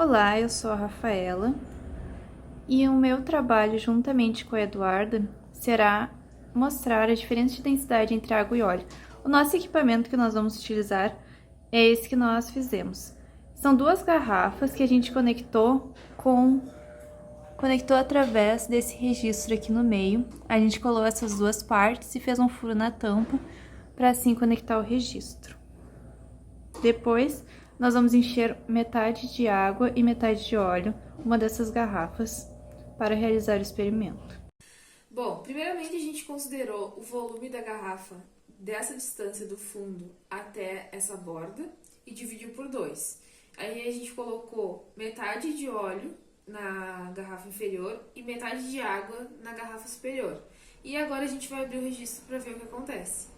Olá, eu sou a Rafaela e o meu trabalho juntamente com a Eduarda será mostrar a diferença de densidade entre água e óleo. O nosso equipamento que nós vamos utilizar é esse que nós fizemos. São duas garrafas que a gente conectou através desse registro aqui no meio. A gente colou essas duas partes e fez um furo na tampa para assim conectar o registro. Depois, nós vamos encher metade de água e metade de óleo, uma dessas garrafas, para realizar o experimento. Bom, primeiramente a gente considerou o volume da garrafa dessa distância do fundo até essa borda e dividiu por 2. Aí a gente colocou metade de óleo na garrafa inferior e metade de água na garrafa superior. E agora a gente vai abrir o registro para ver o que acontece.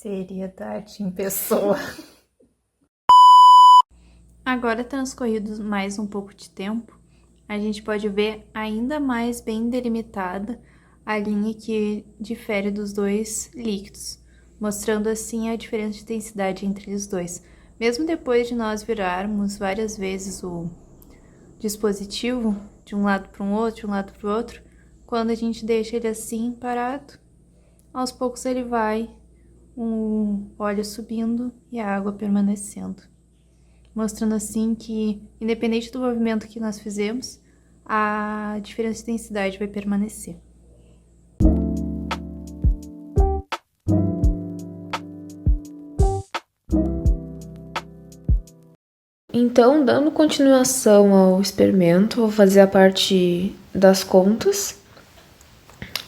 Seriedade em pessoa. Agora, transcorrido mais um pouco de tempo, a gente pode ver ainda mais bem delimitada a linha que difere dos dois líquidos, mostrando assim a diferença de densidade entre os dois. Mesmo depois de nós virarmos várias vezes o dispositivo de um lado para um outro, de um lado para o outro, quando a gente deixa ele assim parado, aos poucos ele vai o óleo subindo e a água permanecendo, mostrando assim que, independente do movimento que nós fizemos, a diferença de densidade vai permanecer. Então, dando continuação ao experimento, vou fazer a parte das contas.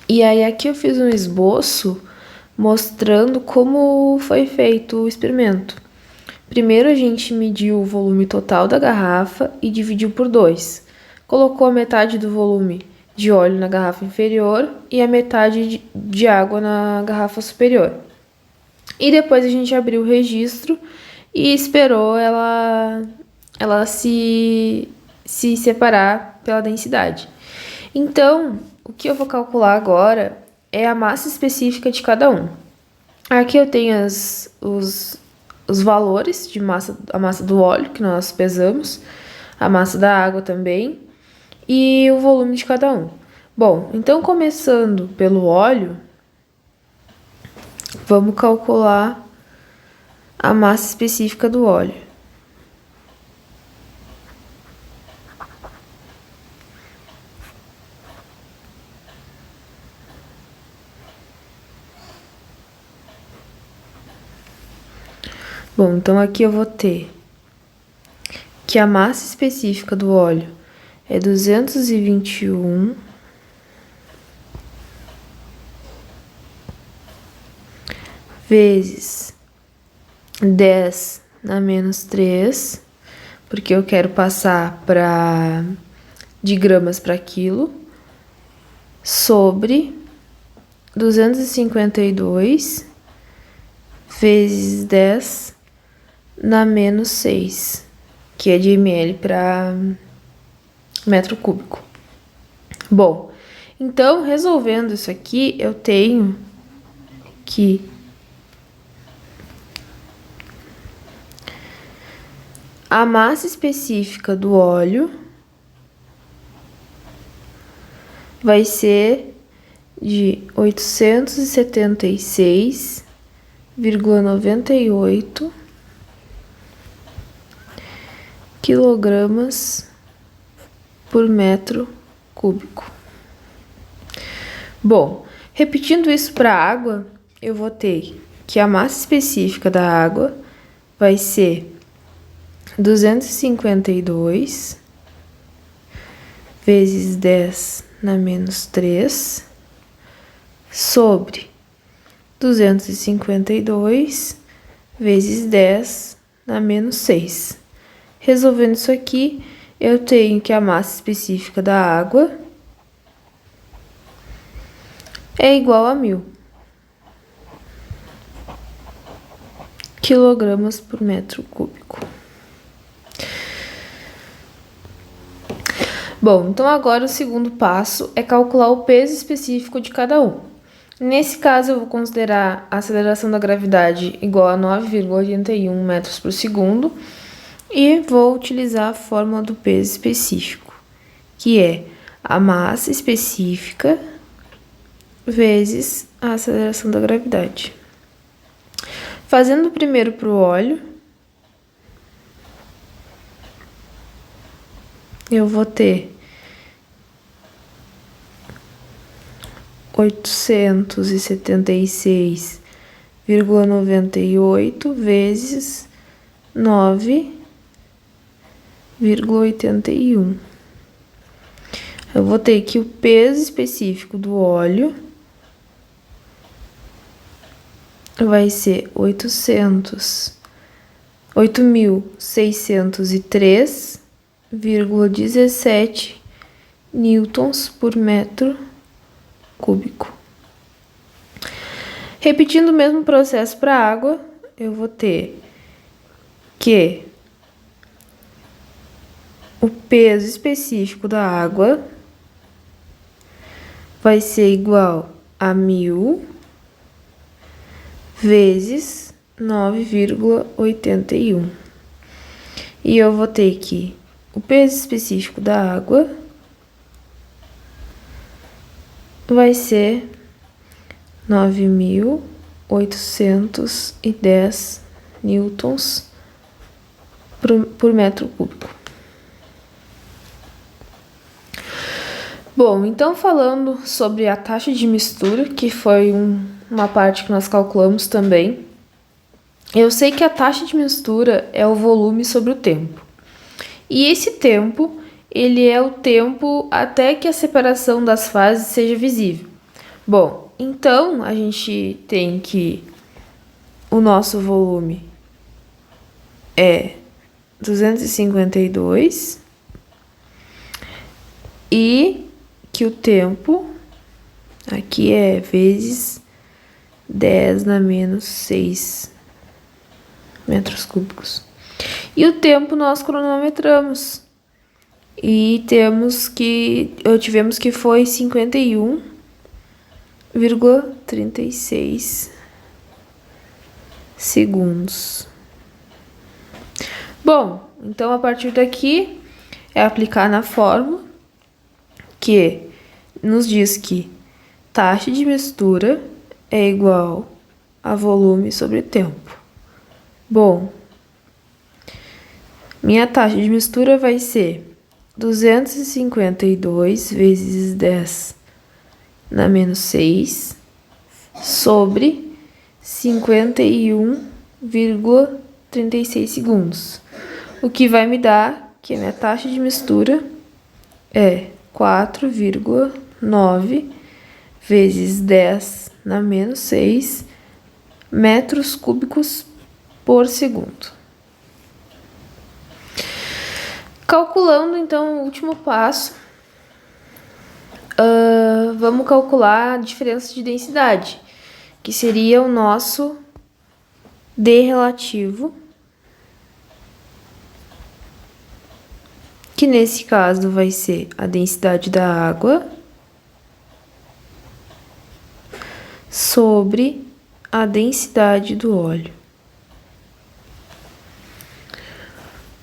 E aí aqui eu fiz um esboço mostrando como foi feito o experimento. Primeiro a gente mediu o volume total da garrafa e dividiu por 2. Colocou a metade do volume de óleo na garrafa inferior e a metade de água na garrafa superior. E depois a gente abriu o registro e esperou ela se separar pela densidade. Então, o que eu vou calcular agora é a massa específica de cada um. Aqui eu tenho os valores de massa, a massa do óleo que nós pesamos, a massa da água também e o volume de cada um. Bom, então começando pelo óleo, vamos calcular a massa específica do óleo. Bom, então aqui eu vou ter que a massa específica do óleo é 221 vezes 10 na menos 3, porque eu quero passar de gramas para quilo, sobre 252 vezes 10 na menos 6, que é de ml para metro cúbico. Bom, então, resolvendo isso aqui, eu tenho que a massa específica do óleo vai ser de 876,98 quilogramas por metro cúbico. Bom, repetindo isso para a água, eu vou ter que a massa específica da água vai ser 252 vezes 10 na menos 3 sobre 252 vezes 10 na menos 6. Resolvendo isso aqui, eu tenho que a massa específica da água é igual a 1000 quilogramas por metro cúbico. Bom, então agora o segundo passo é calcular o peso específico de cada um. Nesse caso, eu vou considerar a aceleração da gravidade igual a 9,81 metros por segundo e vou utilizar a fórmula do peso específico, que é a massa específica vezes a aceleração da gravidade. Fazendo primeiro para o óleo, eu vou ter 876,98 vezes 9,81. Eu vou ter que o peso específico do óleo vai ser 8.603,17 newtons por metro cúbico. Repetindo o mesmo processo para a água, eu vou ter que o peso específico da água vai ser igual a 1000 vezes 9,81. E eu vou ter que o peso específico da água vai ser 9.810 newtons por metro cúbico. Bom, então falando sobre a taxa de mistura, que foi uma parte que nós calculamos também, eu sei que a taxa de mistura é o volume sobre o tempo. E esse tempo, ele é o tempo até que a separação das fases seja visível. Bom, então a gente tem que o nosso volume é 252 e que o tempo aqui é vezes 10 na menos 6 metros cúbicos. E o tempo nós cronometramos. E tivemos que foi 51,36 segundos. Bom, então a partir daqui é aplicar na fórmula que nos diz que taxa de mistura é igual a volume sobre tempo. Bom, minha taxa de mistura vai ser 252 vezes 10 na menos 6 sobre 51,36 segundos. O que vai me dar que a minha taxa de mistura é 4,9 vezes 10 na menos 6 metros cúbicos por segundo. Calculando, então, o último passo, vamos calcular a diferença de densidade, que seria o nosso D relativo, que nesse caso vai ser a densidade da água sobre a densidade do óleo.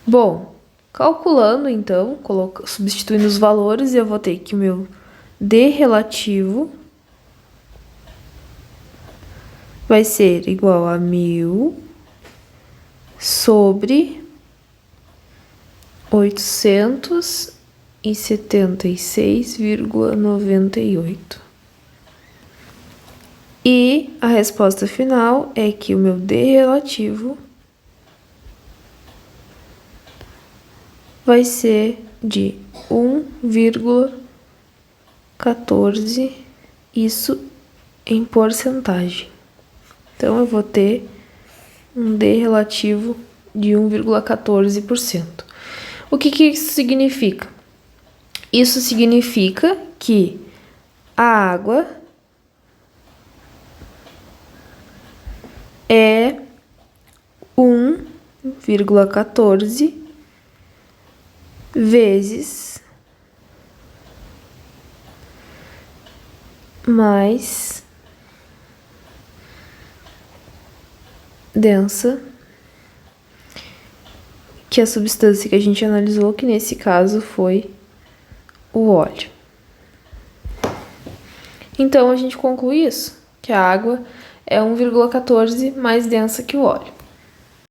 Bom, calculando então, substituindo os valores, eu vou ter que o meu D relativo vai ser igual a 1000 sobre 876,98. E a resposta final é que o meu D relativo vai ser de 1,14, isso em porcentagem. Então, eu vou ter um D relativo de 1,14%. O que isso significa? Isso significa que a água é 1,14 vezes mais densa que a substância que a gente analisou, que nesse caso foi o óleo. Então, a gente conclui isso, que a água é 1,14 mais densa que o óleo.